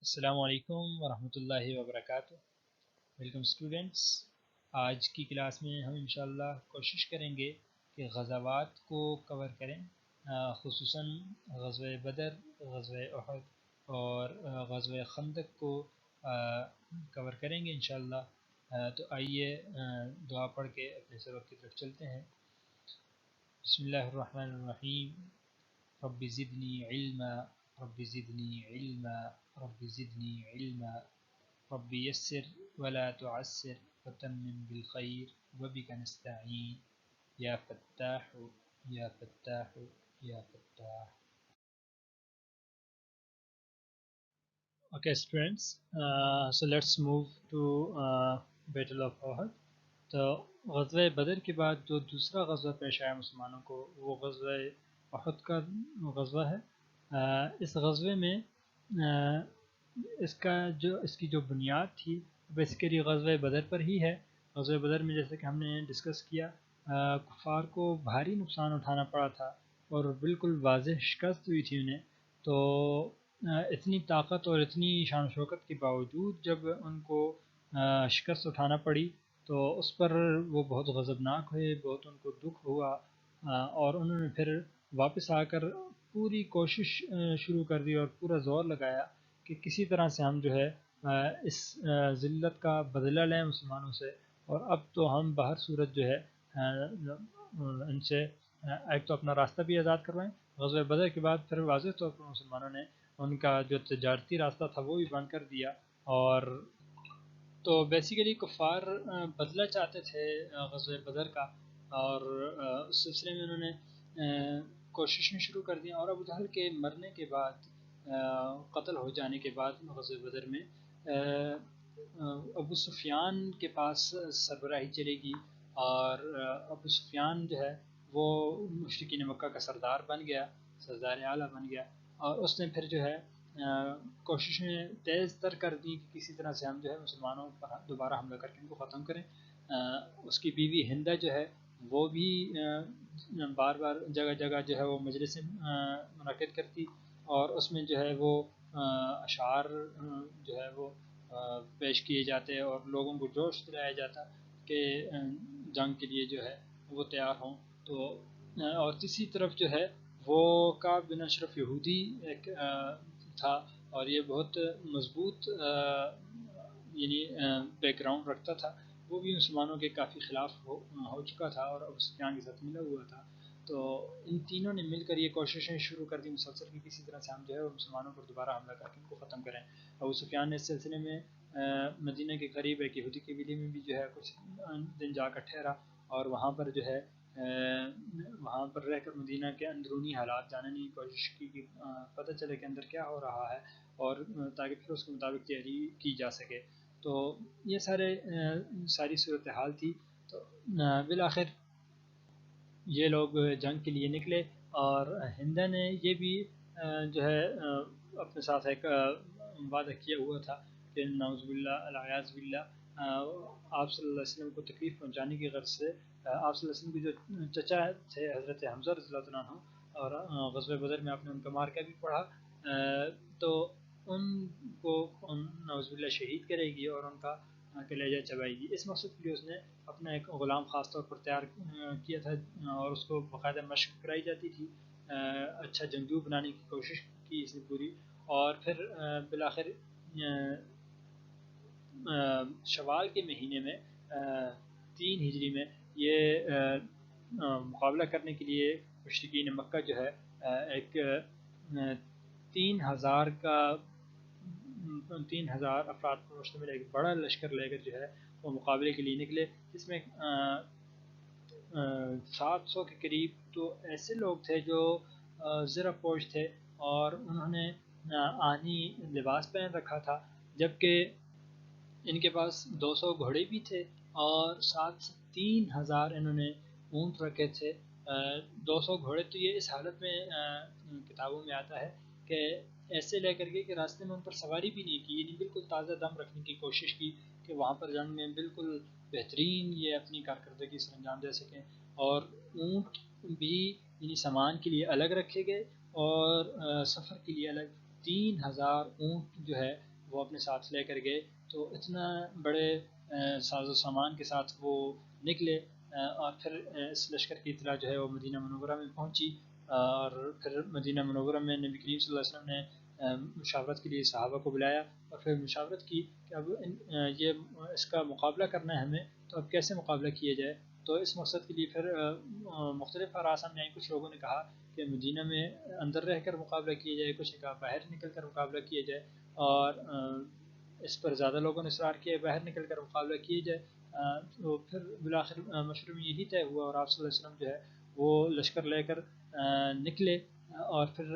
السلام علیکم ورحمۃ اللہ وبرکاتہ۔ Welcome students. آج کی کلاس میں ہم انشاءاللہ کوشش کریں گے کہ غزوات کو کور کریں، خصوصاً غزوہ بدر، غزوہ احد اور غزوہ خندق کو کور کریں گے انشاءاللہ۔ تو آئیے دعا پڑھ کے اپنے سبق کی طرف چلتے ہیں۔ بسم اللہ الرحمن الرحیم۔ رب زدنی علما، رب زدنی علما، رب زدنی علما، رب یسر ولا تعسر وتمم بالخیر وبک نستعین یا فتاح یا فتاح یا Fatah. Okay students, so let's move to Battle of Uhud۔ تو غزوہ بدر کے بعد جو دوسرا غزوہ پیش آیا مسلمانوں کو وہ غزوہ احد کا غزوہ ہے۔ اس غزوے میں اس کی جو بنیاد تھی بیسیکلی غزوہ بدر پر ہی ہے۔ غزوہ بدر میں جیسے کہ ہم نے ڈسکس کیا، کفار کو بھاری نقصان اٹھانا پڑا تھا اور بالکل واضح شکست ہوئی تھی انہیں۔ تو اتنی طاقت اور اتنی شان و شوکت کے باوجود جب ان کو شکست اٹھانا پڑی تو اس پر وہ بہت غضبناک ہوئے، بہت ان کو دکھ ہوا، اور انہوں نے پھر واپس آ کر پوری کوشش شروع کر دی اور پورا زور لگایا کہ کسی طرح سے ہم جو ہے اس ذلت کا بدلہ لیں مسلمانوں سے، اور اب تو ہم باہر صورت جو ہے ان سے ایک تو اپنا راستہ بھی آزاد کروائیں۔ غزوہ بدر کے بعد پھر واضح طور پر مسلمانوں نے ان کا جو تجارتی راستہ تھا وہ بھی بند کر دیا، اور تو بیسیکلی کفار بدلہ چاہتے تھے غزوہ بدر کا، اور اس سلسلے میں انہوں نے کوششیں شروع کر دیں۔ اور ابو جہل کے مرنے کے بعد، قتل ہو جانے کے بعد غزوہ بدر میں ابو سفیان کے پاس سربراہی چلے گی، اور ابو سفیان جو ہے وہ مشرکین مکہ کا سردار بن گیا، سردار اعلیٰ بن گیا، اور اس نے پھر جو ہے کوششیں تیز تر کر دی کہ کسی طرح سے ہم جو ہے مسلمانوں پر دوبارہ حملہ کر کے ان کو ختم کریں۔ اس کی بیوی ہندہ جو ہے وہ بھی بار بار جگہ جگہ جو ہے وہ مجلسیں منعقد کرتی، اور اس میں جو ہے وہ اشعار جو ہے وہ پیش کیے جاتے اور لوگوں کو جوش دلایا جاتا کہ جنگ کے لیے جو ہے وہ تیار ہوں۔ تو اور تیسری طرف جو ہے وہ کعب بن اشرف یہودی ایک تھا، اور یہ بہت مضبوط یعنی بیک گراؤنڈ رکھتا تھا، وہ بھی مسلمانوں کے کافی خلاف ہو چکا تھا اور ابو سفیان کے ساتھ ملا ہوا تھا۔ تو ان تینوں نے مل کر یہ کوششیں شروع کر دی مسلسل کہ کسی طرح سے ہم جو ہے مسلمانوں پر دوبارہ حملہ کر کے ان کو ختم کریں۔ ابو سفیان نے اس سلسلے میں مدینہ کے قریب ایک یہودی قبیلے میں بھی جو ہے کچھ دن جا کر ٹھہرا، اور وہاں پر جو ہے وہاں پر رہ کر مدینہ کے اندرونی حالات جاننے کی کوشش کی کہ پتہ چلے کہ اندر کیا ہو رہا ہے، اور تاکہ پھر اس کے مطابق تیاری کی جا سکے۔ تو یہ ساری صورتحال تھی۔ تو بالآخر یہ لوگ جنگ کے لیے نکلے، اور ہندہ نے یہ بھی جو ہے اپنے ساتھ ایک وعدہ کیا ہوا تھا کہ نعوذ باللہ العیاذ باللہ آپ صلی اللہ علیہ وسلم کو تکلیف پہنچانے کی غرض سے آپ صلی اللہ علیہ وسلم کے جو چچا تھے حضرت حمزہ رضی اللہ عنہ، اور غزوہ بدر میں آپ نے ان کا مارکہ بھی پڑھا، تو ان کو نعوذ باللہ شہید کرے گی اور ان کا کلیجہ چبائے گی۔ اس مقصد کے لیے اس نے اپنا ایک غلام خاص طور پر تیار کیا تھا، اور اس کو باقاعدہ مشق کرائی جاتی تھی، اچھا جنگجو بنانے کی کوشش کی اس نے پوری، اور پھر بالآخر شوال کے مہینے میں 3 ہجری میں یہ مقابلہ کرنے کے لیے مشرکین مکہ جو ہے ایک 3000 افراد پر مشتمل ایک بڑا لشکر لے کر جو ہے وہ مقابلے کے لیے نکلے، جس میں 700 کے قریب تو ایسے لوگ تھے جو زرہ پوش تھے، اور انہوں نے آہنی لباس پہن رکھا تھا، جبکہ ان کے پاس 200 گھوڑے بھی تھے، اور ساتھ 3000 انہوں نے اونٹ رکھے تھے۔ 200 گھوڑے تو یہ اس حالت میں کتابوں میں آتا ہے کہ ایسے لے کر کے کہ راستے میں ان پر سواری بھی نہیں کی، یعنی بالکل تازہ دم رکھنے کی کوشش کی کہ وہاں پر جنگ میں بالکل بہترین یہ اپنی کارکردگی سے انجام دے سکیں۔ اور اونٹ بھی یعنی سامان کے لیے الگ رکھے گئے اور سفر کے لیے الگ 3000 اونٹ جو ہے وہ اپنے ساتھ لے کر گئے، تو اتنا بڑے ساز و سامان کے ساتھ وہ نکلے، اور پھر اس لشکر کی اطلاع جو ہے وہ مدینہ منورہ میں پہنچی، اور پھر مدینہ منورہ میں نبی کریم صلی اللہ علیہ وسلم نے مشاورت کے لیے صحابہ کو بلایا، اور پھر مشاورت کی کہ اب یہ اس کا مقابلہ کرنا ہے ہمیں، تو اب کیسے مقابلہ کیا جائے؟ تو اس مقصد کے لیے پھر مختلف آراء سامنے آئیں۔ کچھ لوگوں نے کہا کہ مدینہ میں اندر رہ کر مقابلہ کیا جائے، کچھ نے کہا باہر نکل کر مقابلہ کیا جائے، اور اس پر زیادہ لوگوں نے اصرار کیا باہر نکل کر مقابلہ کیا جائے۔ تو پھر بالآخر مشورے میں یہی طے ہوا، اور آپ صلی اللہ علیہ وسلم جو ہے وہ لشکر لے کر نکلے، اور پھر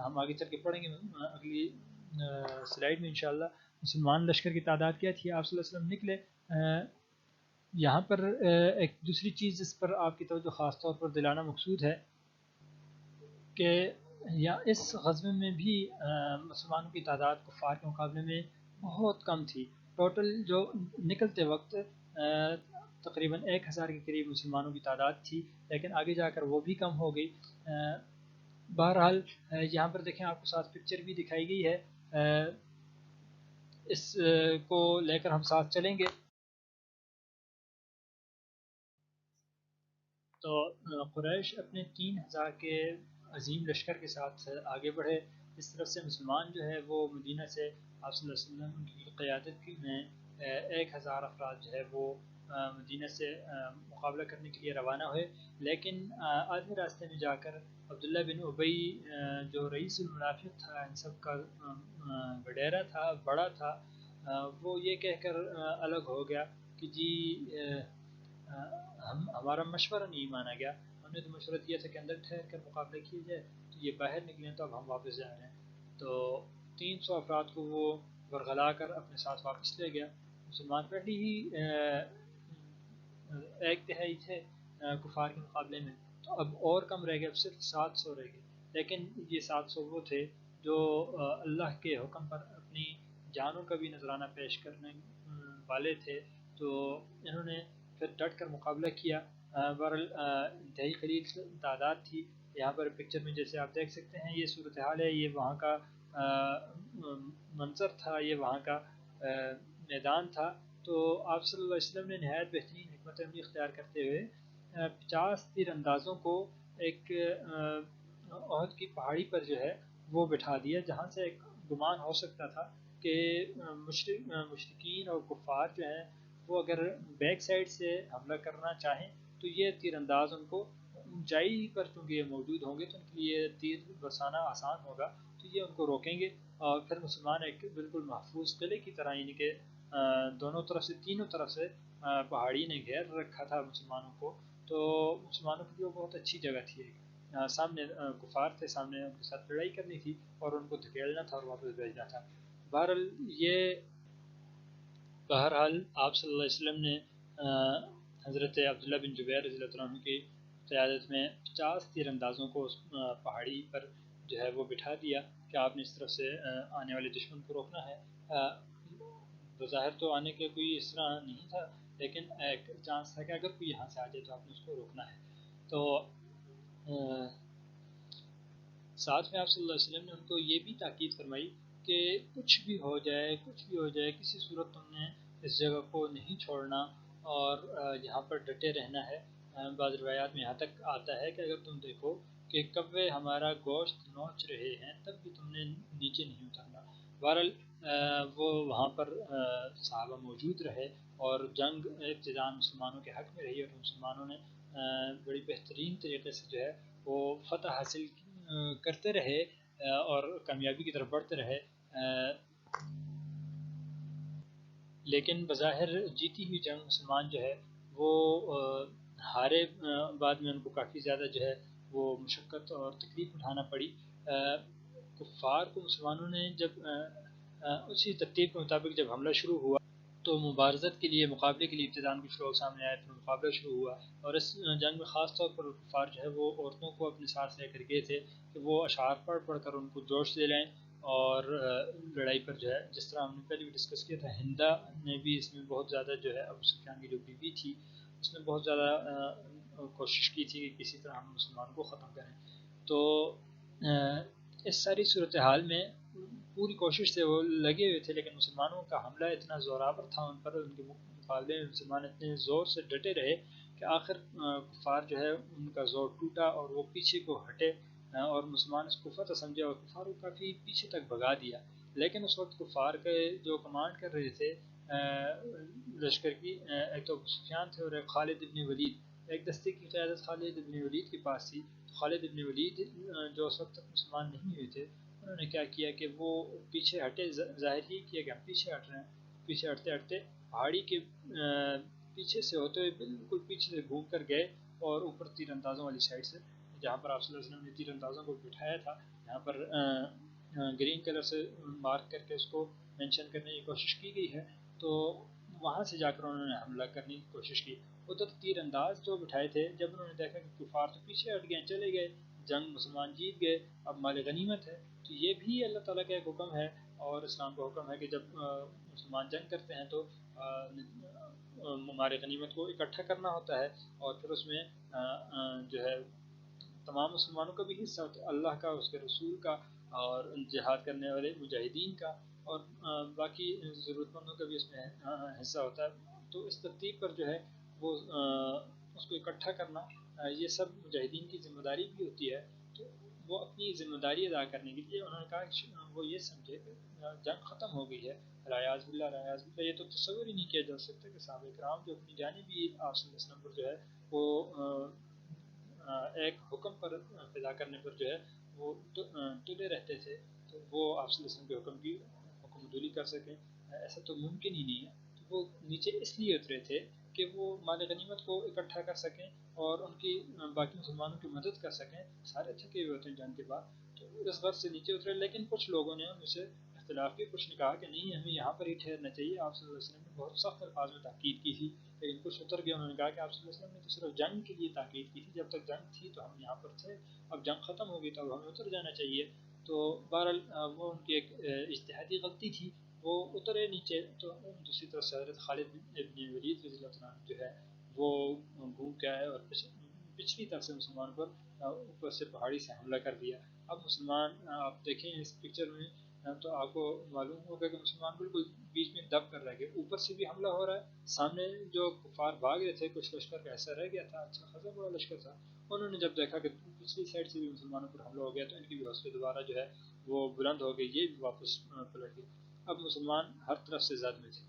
ہم آگے چل کے پڑھیں گے اگلی سلائیڈ میں انشاءاللہ مسلمان لشکر کی تعداد کیا تھی۔ آپ صلی اللہ علیہ وسلم نکلے۔ یہاں پر ایک دوسری چیز جس پر آپ کی توجہ خاص طور پر دلانا مقصود ہے کہ اس غزوے میں بھی مسلمانوں کی تعداد کفار کے مقابلے میں بہت کم تھی۔ ٹوٹل جو نکلتے وقت تقریباً 1000 کے قریب مسلمانوں کی تعداد تھی، لیکن آگے جا کر وہ بھی کم ہو گئی۔ بہرحال یہاں پر دیکھیں، آپ کو ساتھ پکچر بھی دکھائی گئی ہے، اس کو لے کر ہم ساتھ چلیں گے۔ تو قریش اپنے 3000 کے عظیم لشکر کے ساتھ آگے بڑھے۔ اس طرف سے مسلمان جو ہے وہ مدینہ سے آپ صلی اللہ علیہ وسلم کی قیادت میں 1000 افراد جو ہے وہ مدینہ سے مقابلہ کرنے کے لیے روانہ ہوئے، لیکن آدھے راستے میں جا کر عبداللہ بن ابی جو رئیس المنافق تھا، ان سب کا وڈیرا تھا، بڑا تھا، وہ یہ کہہ کر الگ ہو گیا کہ جی ہمارا مشورہ نہیں مانا گیا، ہم نے تو مشورہ دیا تھا کہ اندر ٹھہر کر مقابلہ کیا جائے، تو یہ باہر نکلے تو اب ہم واپس جا رہے ہیں۔ تو 300 افراد کو وہ ورغلا کر اپنے ساتھ واپس لے گیا۔ مسلمان پہلے ہی 1/3 تھے کفار کے مقابلے میں، تو اب اور کم رہ گئے، اب صرف 700 رہ گئے، لیکن یہ 700 وہ تھے جو اللہ کے حکم پر اپنی جانوں کا بھی نذرانہ پیش کرنے والے تھے، تو انہوں نے پھر ڈٹ کر مقابلہ کیا۔ بہرحال انتہائی قلیل تعداد تھی۔ یہاں پر پکچر میں جیسے آپ دیکھ سکتے ہیں، یہ صورتحال ہے، یہ وہاں کا منظر تھا، یہ وہاں کا میدان تھا۔ تو آپ صلی اللہ علیہ وسلم نے نہایت بہترین حکمت عملی اختیار کرتے ہوئے 50 تیر اندازوں کو ایک احد کی پہاڑی پر جو ہے وہ بٹھا دیا، جہاں سے ایک گمان ہو سکتا تھا کہ مشرکین اور کفار جو ہیں وہ اگر بیک سائڈ سے حملہ کرنا چاہیں تو یہ تیر انداز ان کو اونچائی پر چونکہ یہ موجود ہوں گے تو ان کے لیے تیر برسانا آسان ہوگا، تو یہ ان کو روکیں گے، اور پھر مسلمان ایک بالکل محفوظ قلعے کی طرح، یعنی کہ دونوں طرف سے، تینوں طرف سے پہاڑی نے گھیر رکھا تھا مسلمانوں کو، تو مسلمانوں کے لیے وہ بہت اچھی جگہ تھی۔ سامنے کفار تھے، سامنے ان کے ساتھ لڑائی کرنی تھی اور ان کو دھکیلنا تھا اور واپس بھیجنا تھا۔ بہرحال آپ صلی اللہ علیہ وسلم نے حضرت عبداللہ بن جبیر رضی اللہ عنہ کی قیادت میں 50 تیر اندازوں کو اس پہاڑی پر جو ہے وہ بٹھا دیا کہ آپ نے اس طرف سے آنے والے دشمن کو روکنا ہے۔ بظاہر تو آنے کے کوئی اس طرح نہیں تھا، لیکن ایک چانس تھا کہ اگر کوئی یہاں سے آ جائے تو آپ نے اس کو روکنا ہے۔ تو ساتھ میں آپ صلی اللہ علیہ وسلم نے ان کو یہ بھی تاکید فرمائی کہ کچھ بھی ہو جائے، کسی صورت تم نے اس جگہ کو نہیں چھوڑنا اور یہاں پر ڈٹے رہنا ہے۔ بعض روایات میں یہاں تک آتا ہے کہ اگر تم دیکھو کہ کوے ہمارا گوشت نوچ رہے ہیں تب بھی تم نے نیچے نہیں اترنا۔ بہرحال وہ وہاں پر صحابہ موجود رہے، اور جنگ ابتداء مسلمانوں کے حق میں رہی، اور مسلمانوں نے بڑی بہترین طریقے سے جو ہے وہ فتح حاصل کرتے رہے اور کامیابی کی طرف بڑھتے رہے۔ لیکن بظاہر جیتی ہوئی جنگ مسلمان جو ہے وہ ہارے، بعد میں ان کو کافی زیادہ جو ہے وہ مشقت اور تکلیف اٹھانا پڑی۔ کفار کو مسلمانوں نے جب اسی ترتیب کے مطابق جب حملہ شروع ہوا تو مبارزت کے لیے، مقابلے کے لیے ابتداء کچھ لوگ سامنے آئے، پھر مقابلہ شروع ہوا، اور اس جنگ میں خاص طور پر کفار جو ہے وہ عورتوں کو اپنے ساتھ لے کر گئے تھے کہ وہ اشعار پڑھ پڑھ کر ان کو جوش دے لائیں، اور لڑائی پر جو ہے، جس طرح ہم نے پہلے بھی ڈسکس کیا تھا، ہندا نے بھی اس میں بہت زیادہ جو ہے ابو سفیان کی جو بیوی تھی اس نے بہت زیادہ کوشش کی تھی کہ کسی طرح ہم مسلمان کو ختم کریں۔ تو اس ساری صورتحال میں پوری کوشش سے وہ لگے ہوئے تھے، لیکن مسلمانوں کا حملہ اتنا زوراور تھا ان پر، ان کے مقابلے میں مسلمان اتنے زور سے ڈٹے رہے کہ آخر کفار جو ہے ان کا زور ٹوٹا اور وہ پیچھے کو ہٹے، اور مسلمان اس کو فتح سمجھے اور کفار کو کافی پیچھے تک بھگا دیا۔ لیکن اس وقت کفار کے جو کمانڈ کر رہے تھے لشکر کی، ایک تو ابو سفیان تھے اور ایک خالد ابن ولید، ایک دستے کی قیادت خالد ابن ولید کے پاس تھی۔ خالد ابن ولید جو اس وقت تک مسلمان نہیں ہوئے تھے، انہوں نے کیا کیا کہ وہ پیچھے ہٹے، ظاہر ہی کیا کہ ہم پیچھے ہٹ رہے ہیں، پیچھے ہٹتے ہٹتے پہاڑی کے پیچھے سے ہوتے ہوئے بالکل پیچھے سے گھوم کر گئے اور اوپر تیر اندازوں والی سائڈ سے، جہاں پر آپ صلی اللہ علیہ وسلم نے تیر اندازوں کو بٹھایا تھا، یہاں پر گرین کلر سے مارک کر کے اس کو مینشن کرنے کی کوشش کی گئی ہے، تو وہاں سے جا کر انہوں نے حملہ کرنے کی کوشش کی۔ ادھر تیر انداز جو بٹھائے تھے، جب انہوں نے دیکھا کہ کفار تو پیچھے ہٹ گئے، چلے گئے، جنگ مسلمان جیت گئے، اب مال غنیمت ہے، تو یہ بھی اللہ تعالیٰ کا ایک حکم ہے اور اسلام کا حکم ہے کہ جب مسلمان جنگ کرتے ہیں تو مال غنیمت کو اکٹھا کرنا ہوتا ہے، اور پھر اس میں جو ہے تمام مسلمانوں کا بھی حصہ ہوتا ہے، اللہ کا، اس کے رسول کا، اور جہاد کرنے والے مجاہدین کا، اور باقی ضرورت مندوں کا بھی اس میں حصہ ہوتا ہے۔ تو اس ترتیب پر جو ہے وہ اس کو اکٹھا کرنا، یہ سب مجاہدین کی ذمہ داری بھی ہوتی ہے۔ تو وہ اپنی ذمہ داری ادا کرنے کے لیے انہوں نے کہا کہ وہ یہ سمجھے کہ جنگ ختم ہو گئی ہے، ریاض باللہ ریاض باللہ، یہ تو تصور ہی نہیں کیا جا سکتا کہ صحابہ کرام جو اپنی جانب بھی آپ صلی اللہ علیہ وسلم پر جو ہے وہ ایک حکم پر فدا کرنے پر جو ہے وہ تلے رہتے تھے، تو وہ آپ صلی اللہ علیہ وسلم کے حکم کی حکم دولی کر سکیں، ایسا تو ممکن ہی نہیں ہے۔ تو وہ نیچے اس لیے اترے تھے کہ وہ مال غنیمت کو اکٹھا کر سکیں اور ان کی باقی مسلمانوں کی مدد کر سکیں، سارے تھکے ہوئے ہوتے ہیں جنگ کے بعد، تو اس غرض سے نیچے اترے۔ لیکن کچھ لوگوں نے ان میں سے اختلاف کی، کچھ نے کہا کہ نہیں، ہمیں یہاں پر ہی ٹھہرنا چاہیے، آپ صلی اللہ علیہ وسلم نے بہت سخت الفاظ میں تاکید کی تھی، لیکن کچھ اتر گئے، انہوں نے کہا کہ آپ صلی اللہ علیہ وسلم نے تو صرف جنگ کے لیے تاکید کی تھی، جب تک جنگ تھی تو ہم یہاں پر تھے، اب جنگ ختم ہو گئی تو اب ہمیں اتر جانا چاہیے۔ تو بہرحال وہ ان کی ایک اجتہادی غلطی تھی، وہ اترے نیچے۔ تو دوسری طرف سے حضرت خالد ابن ولید رضی اللہ عنہ جو ہے وہ گھوم کے آئے اور پچھلی طرف سے مسلمان پر اوپر سے پہاڑی سے حملہ کر دیا۔ اب مسلمان آپ دیکھیں اس پکچر میں تو آپ کو معلوم ہوگا کہ مسلمان بالکل بیچ میں دب کر رہ گئے، اوپر سے بھی حملہ ہو رہا ہے، سامنے جو کفار بھاگ رہے تھے، کچھ لشکر کا ایسا رہ گیا تھا، اچھا خاصا بڑا لشکر تھا، انہوں نے جب دیکھا کہ پچھلی سائڈ سے بھی مسلمانوں پر حملہ ہو گیا تو ان کی بھی حوصلے دوبارہ جو ہے وہ بلند ہو گئی، یہ بھی واپس پلٹ گئے۔ اب مسلمان ہر طرف سے زد میں تھے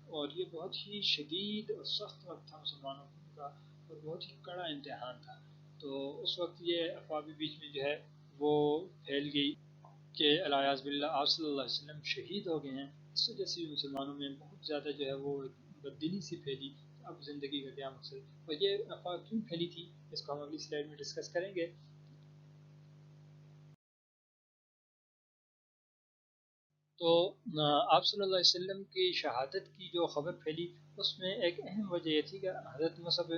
اور یہ بہت ہی شدید اور سخت وقت تھا مسلمانوں کا، اور بہت ہی کڑا امتحان تھا۔ تو اس وقت یہ افواہ بھی بیچ میں جو ہے وہ پھیل گئی کہ الیاذ باللہ آپ صلی اللہ علیہ وسلم شہید ہو گئے ہیں، اس وجہ سے مسلمانوں میں بہت زیادہ جو ہے وہ بددلی سی پھیلی، اب زندگی کا کیا مقصد، اور یہ افواہ کیوں پھیلی تھی اس کو ہم اگلی سلائڈ میں ڈسکس کریں گے۔ تو آپ صلی اللہ علیہ وسلم کی شہادت کی جو خبر پھیلی، اس میں ایک اہم وجہ یہ تھی کہ حضرت مصعب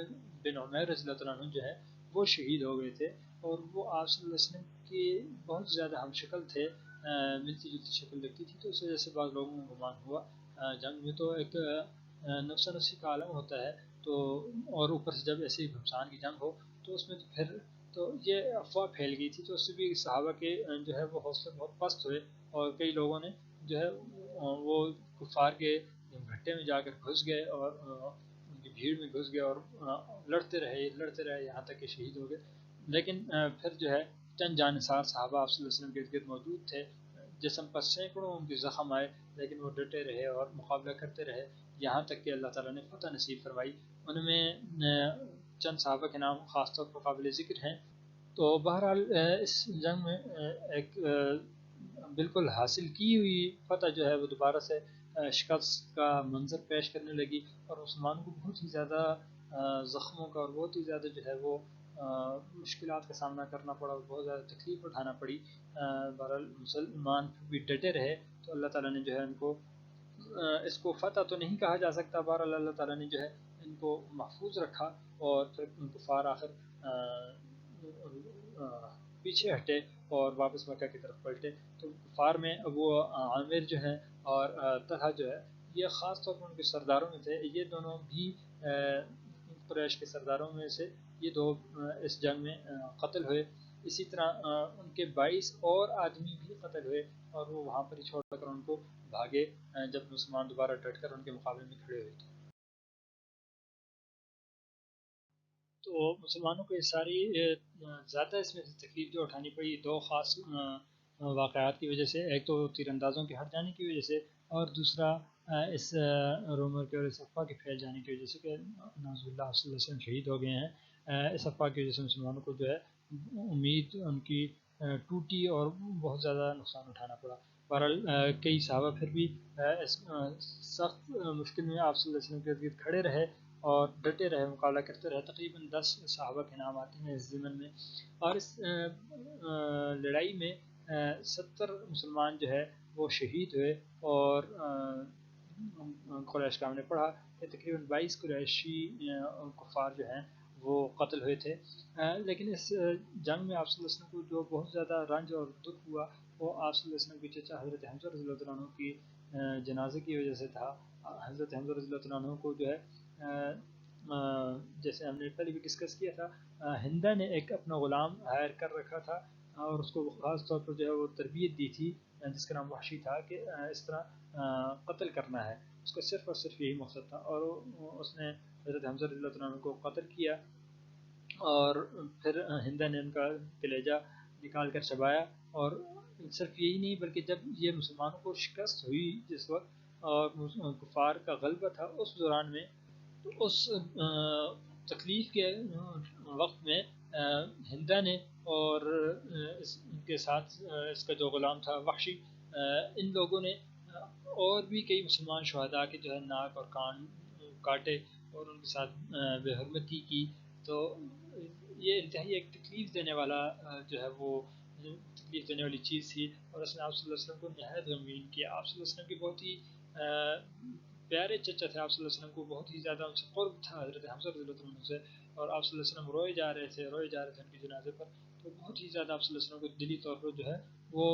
بن عمیر رضی اللہ عنہ جو ہے وہ شہید ہو گئے تھے، اور وہ آپ صلی اللہ علیہ وسلم کی بہت زیادہ ہم شکل تھے، ملتی جلتی شکل لگتی تھی، تو اس وجہ سے بعض لوگوں کو گمان ہوا۔ جنگ میں تو ایک نفس نفسی کا عالم ہوتا ہے، تو اور اوپر سے جب ایسی گھمسان کی جنگ ہو تو اس میں تو پھر تو یہ افواہ پھیل گئی تھی، تو اس سے بھی صحابہ کے جو ہے وہ حوصلے بہت پست ہوئے، اور کئی لوگوں نے جو ہے وہ کفار کے گھٹے میں جا کر گھس گئے اور ان کی بھیڑ میں گھس گئے اور لڑتے رہے یہاں تک کہ شہید ہو گئے۔ لیکن پھر جو ہے چند جانثار صحابہ آپ صلی اللہ علیہ وسلم کے ارد گرد موجود تھے، جسم پر سینکڑوں ان کے زخم آئے، لیکن وہ ڈٹے رہے اور مقابلہ کرتے رہے، یہاں تک کہ اللہ تعالیٰ نے فتح نصیب فرمائی۔ ان میں چند صحابہ کے نام خاص طور پر قابل ذکر ہیں۔ تو بہرحال اس جنگ میں ایک بالکل حاصل کی ہوئی فتح جو ہے وہ دوبارہ سے شکست کا منظر پیش کرنے لگی، اور مسلمانوں کو بہت ہی زیادہ زخموں کا اور بہت ہی زیادہ جو ہے وہ مشکلات کا سامنا کرنا پڑا اور بہت زیادہ تکلیف اٹھانا پڑی۔ بہرحال مسلمان بھی ڈٹے رہے، تو اللہ تعالیٰ نے جو ہے ان کو اس کو فتح تو نہیں کہا جا سکتا، بہرحال اللہ تعالیٰ نے جو ہے ان کو محفوظ رکھا، اور پھر کفار آخر پیچھے ہٹے اور واپس مکہ کی طرف پلٹے۔ تو کفار میں ابو عامر جو ہیں اور طلحہ جو ہے، یہ خاص طور پر ان کے سرداروں میں تھے، یہ دونوں بھی قریش کے سرداروں میں سے یہ دو اس جنگ میں قتل ہوئے، اسی طرح ان کے 22 اور آدمی بھی قتل ہوئے اور وہ وہاں پر ہی چھوڑ کر ان کو بھاگے جب مسلمان دوبارہ ڈٹ کر ان کے مقابلے میں کھڑے ہوئے تھے۔ تو مسلمانوں کو یہ ساری زیادہ اس میں تکلیف جو اٹھانی پڑی دو خاص واقعات کی وجہ سے، ایک تو تیر اندازوں کے ہٹ جانے کی وجہ سے، اور دوسرا اس رومر کے اور اس افواہ کے پھیل جانے کی وجہ سے کہ نعوذ باللہ صلی اللہ علیہ وسلم شہید ہو گئے ہیں۔ اس افواہ کی وجہ سے مسلمانوں کو جو ہے امید ان کی ٹوٹی اور بہت زیادہ نقصان اٹھانا پڑا۔ بہرحال کئی صحابہ پھر بھی اس سخت مشکل میں آپ صلی اللہ علیہ وسلم کے ارد کھڑے رہے اور ڈٹے رہے، مقابلہ کرتے رہے۔ تقریباً 10 صحابہ کے نام آتے ہیں اس ضمن میں، اور اس لڑائی میں 70 مسلمان جو ہے وہ شہید ہوئے، اور قریش کا ہم نے پڑھا کہ تقریباً 22 قریشی کفار جو ہیں وہ قتل ہوئے تھے۔ لیکن اس جنگ میں آپ صلی اللہ علیہ وسلم کو جو بہت زیادہ رنج اور دکھ ہوا وہ آپ صلی اللہ علیہ وسلم کے چچا حضرت حمزہ رضی اللہ عنہ کی جنازے کی وجہ سے تھا۔ حضرت حمزہ رضی اللہ عنہ کو جو ہے جیسے ہم نے پہلے بھی ڈسکس کیا تھا، ہندا نے ایک اپنا غلام ہائر کر رکھا تھا اور اس کو خاص طور پر جو ہے وہ تربیت دی تھی جس کا نام وحشی تھا کہ اس طرح قتل کرنا ہے، اس کا صرف اور صرف یہی مقصد تھا، اور اس نے حضرت حمزہ رضی اللہ عنہ کو قتل کیا، اور پھر ہندا نے ان کا کلیجہ نکال کر چبایا۔ اور صرف یہی نہیں بلکہ جب یہ مسلمانوں کو شکست ہوئی جس وقت اور کفار کا غلبہ تھا اس دوران میں، تو اس تکلیف کے وقت میں ہندا نے اور اس کے ساتھ اس کا جو غلام تھا وحشی، ان لوگوں نے اور بھی کئی مسلمان شہداء کے جو ہے ناک اور کان کاٹے اور ان کے ساتھ بے حرمتی کی۔ تو یہ انتہائی ایک تکلیف دینے والا جو ہے وہ تکلیف دینے والی چیز تھی، اور اس نے آپ صلی اللہ علیہ وسلم کو نہایت غمگین کیا۔ آپ صلی اللہ علیہ وسلم کی بہت ہی پیارے چچا تھے، آپ صلی اللہ علیہ وسلم کو بہت ہی زیادہ ان سے قرب تھا حضرت حمزہ رضی اللہ عنہ سے، اور آپ صلی اللہ علیہ وسلم روئے جا رہے تھے ان کے جنازے پر، تو بہت ہی زیادہ آپ صلی اللہ علیہ وسلم کو دلی طور پر جو ہے وہ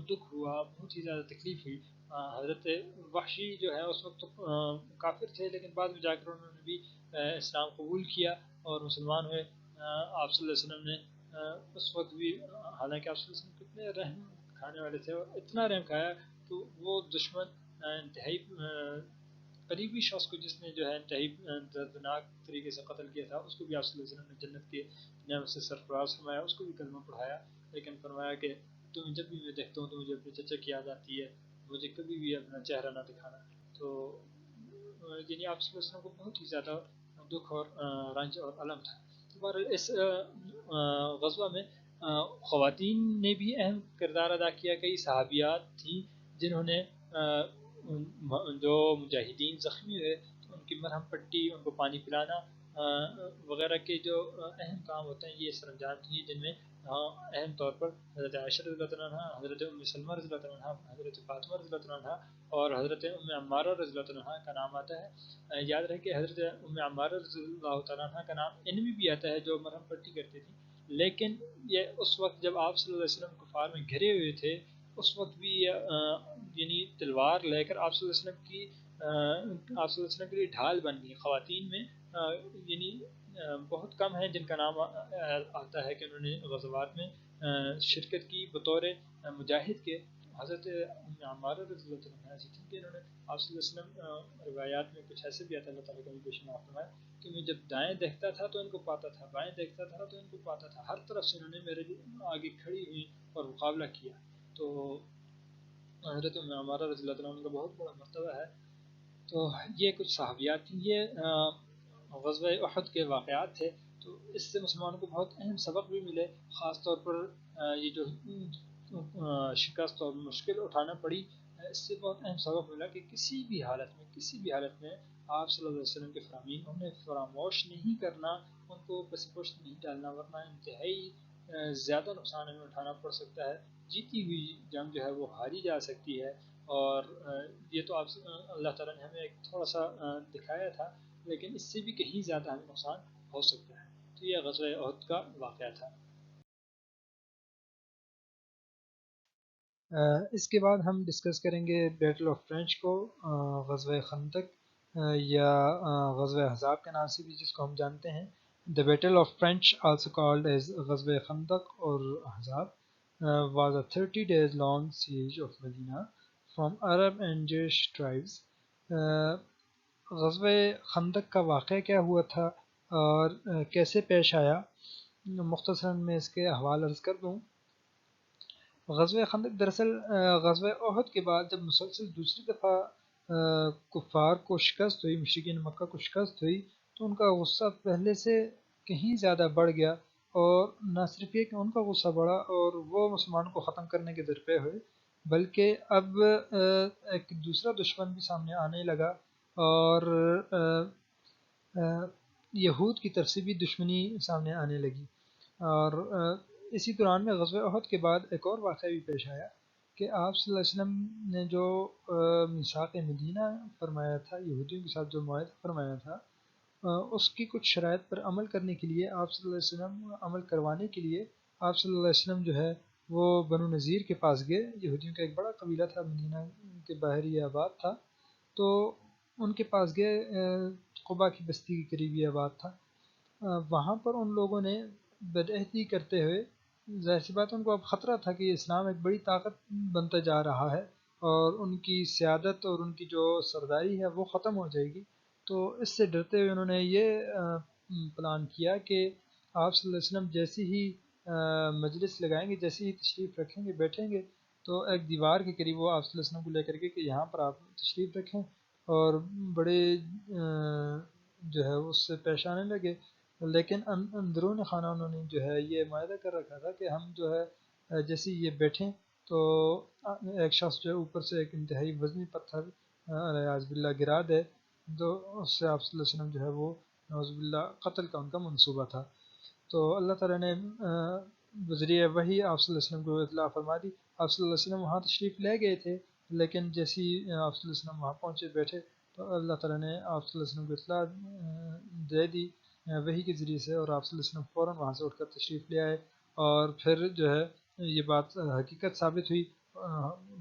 دکھ ہوا، بہت ہی زیادہ تکلیف ہوئی۔ حضرت وحشی جو ہے اس وقت تو کافر تھے، لیکن بعد میں جا کر انہوں نے بھی اسلام قبول کیا اور مسلمان ہوئے۔ آپ صلی اللہ علیہ وسلم نے اس وقت بھی، حالانکہ آپ صلی اللہ علیہ وسلم کتنے رحم کھانے والے تھے اور اتنا رحم کھایا تو وہ دشمن انتہائی قریبی شخص کو جس نے جو ہے انتہائی دردناک طریقے سے قتل کیا تھا، اس کو بھی آپ صلی اللہ علیہ وسلم نے جنت کے نعمت سے سرفراز فرمایا، اس کو بھی کلمہ پڑھایا، لیکن فرمایا کہ تم جب بھی میں دیکھتا ہوں تو مجھے اپنے چچا کی یاد آتی ہے، مجھے کبھی بھی اپنا چہرہ نہ دکھانا۔ تو یعنی آپ صلی اللہ علیہ وسلم کو بہت ہی زیادہ دکھ اور رنج اور الم تھا۔ اور اس غزوہ میں خواتین نے بھی اہم کردار ادا کیا۔ کئی صحابیات تھیں جنہوں نے جو مجاہدین زخمی ہوئے ان کی مرہم پٹی، ان کو پانی پلانا وغیرہ کے جو اہم کام ہوتے ہیں یہ سر انجام دیے، جن میں اہم طور پر حضرت عائشہ رضی اللہ عنہ، حضرت ام سلمہ رضی اللہ عنہ، حضرت فاطمہ رضی اللہ عنہ اور حضرت ام عمارہ رضی اللہ عنہ کا نام آتا ہے۔ یاد رہے کہ حضرت ام عمارہ رضی اللہ تعالیٰ عنہ کا نام ان میں بھی آتا ہے جو مرہم پٹی کرتی تھی، لیکن یہ اس وقت جب آپ صلی اللہ علیہ وسلم کفار میں گھرے ہوئے تھے اس وقت بھی یعنی تلوار لے کر آپ صلی اللہ علیہ وسلم کی آپ صلی اللہ علیہ وسلم کے لیے ڈھال بن گئی۔ خواتین میں یعنی بہت کم ہیں جن کا نام آتا ہے کہ انہوں نے غزوات میں شرکت کی بطور مجاہد کے۔ حضرت عمارہ رضی اللہ عنہ ایسی تھیں کہ انہوں نے آپ صلی اللہ علیہ وسلم روایات میں کچھ ایسے بھی آتا ہے، اللہ تعالیٰ کا بھی بے شمار فرمائے کہ میں جب دائیں دیکھتا تھا تو ان کو پاتا تھا، بائیں دیکھتا تھا تو ان کو پاتا تھا، ہر طرف سے انہوں نے میرے آگے کھڑی ہوئی اور مقابلہ کیا۔ تو حضرت عمارہ رضی اللہ عنہ کا بہت بڑا مرتبہ ہے۔ تو یہ کچھ صحابیات تھیں، یہ غزوہ احد کے واقعات تھے۔ تو اس سے مسلمانوں کو بہت اہم سبق بھی ملے، خاص طور پر یہ جو شکست اور مشکل اٹھانا پڑی، اس سے بہت اہم سبق ملا کہ کسی بھی حالت میں آپ صلی اللہ علیہ وسلم کے فرامین انہیں فراموش نہیں کرنا، ان کو پس پشت نہیں ڈالنا، ورنہ انتہائی زیادہ نقصان ہمیں اٹھانا پڑ سکتا ہے۔ جیتی ہوئی جنگ جو ہے وہ ہاری جا سکتی ہے، اور یہ تو آپ اللہ تعالیٰ نے ہمیں ایک تھوڑا سا دکھایا تھا، لیکن اس سے بھی کہیں زیادہ ہمیں نقصان ہو سکتا ہے۔ تو یہ غزوہ احد کا واقعہ تھا۔ اس کے بعد ہم ڈسکس کریں گے بیٹل آف ٹرینچ کو، غزوہ خندق یا غزوہ احزاب کے نام سے بھی جس کو ہم جانتے ہیں۔ The Battle of Trench, also called as Ghazwa Khandaq or Ahzab, was a 30 days long siege of Medina from Arab and Jewish tribes. غزوہ خندق کا واقعہ کیا ہوا تھا اور کیسے پیش آیا، مختصراً میں اس کے احوال عرض کر دوں۔ غزوہ خندق دراصل غزوہ احد کے بعد جب مسلسل دوسری دفعہ کفار کو شکست ہوئی، مشرکین مکہ کو شکست ہوئی، تو ان کا غصہ پہلے سے کہیں زیادہ بڑھ گیا، اور نہ صرف یہ کہ ان کا غصہ بڑھا اور وہ مسلمان کو ختم کرنے کے درپے ہوئے، بلکہ اب ایک دوسرا دشمن بھی سامنے آنے لگا، اور یہود کی طرف سے بھی دشمنی سامنے آنے لگی۔ اور اسی دوران میں غزوہ احد کے بعد ایک اور واقعہ بھی پیش آیا کہ آپ صلی اللہ علیہ وسلم نے جو میثاق مدینہ فرمایا تھا، یہودیوں کے ساتھ جو معاہدہ فرمایا تھا، اس کی کچھ شرائط پر عمل کرنے کے لیے آپ صلی اللہ علیہ وسلم عمل کروانے کے لیے آپ صلی اللہ علیہ وسلم جو ہے وہ بنو نذیر کے پاس گئے۔ یہودیوں کا ایک بڑا قبیلہ تھا، مدینہ کے باہر یہ آباد تھا، تو ان کے پاس گئے، قبا کی بستی کے قریب یہ آباد تھا۔ وہاں پر ان لوگوں نے بدعہدی کرتے ہوئے، ظاہر سی بات ان کو اب خطرہ تھا کہ اسلام ایک بڑی طاقت بنتا جا رہا ہے اور ان کی سیادت اور ان کی جو سرداری ہے وہ ختم ہو جائے گی، تو اس سے ڈرتے ہوئے انہوں نے یہ پلان کیا کہ آپ صلی اللہ علیہ وسلم جیسی ہی مجلس لگائیں گے، جیسی ہی تشریف رکھیں گے، بیٹھیں گے، تو ایک دیوار کے قریب وہ آپ صلی اللہ علیہ وسلم کو لے کر کے کہ یہاں پر آپ تشریف رکھیں، اور بڑے جو ہے اس سے پیش آنے لگے۔ لیکن اندرون خانہ انہوں نے جو ہے یہ معاہدہ کر رکھا تھا کہ ہم جو ہے جیسے یہ بیٹھیں تو ایک شخص جو ہے اوپر سے ایک انتہائی وزنی پتھر نعوذ باللہ گرا دے، تو اس سے آپ صلی اللہ علیہ وسلم جو ہے وہ نعوذ باللہ قتل کا ان کا منصوبہ تھا۔ تو اللہ تعالیٰ نے بذریعہ وحی آپ صلی اللہ علیہ وسلم کو اطلاع فرما دی۔ آپ صلی اللہ علیہ وسلم وہاں تشریف لے گئے تھے، لیکن جیسی آپ صلی اللہ علیہ وسلم وہاں پہنچے بیٹھے تو اللہ تعالیٰ نے آپ صلی اللہ علیہ وسلم کو اطلاع دے دی وحی کے ذریعے سے، اور آپ صلی اللہ علیہ وسلم فوراً وہاں سے اٹھ کر تشریف لے آئے، اور پھر جو ہے یہ بات حقیقت ثابت ہوئی۔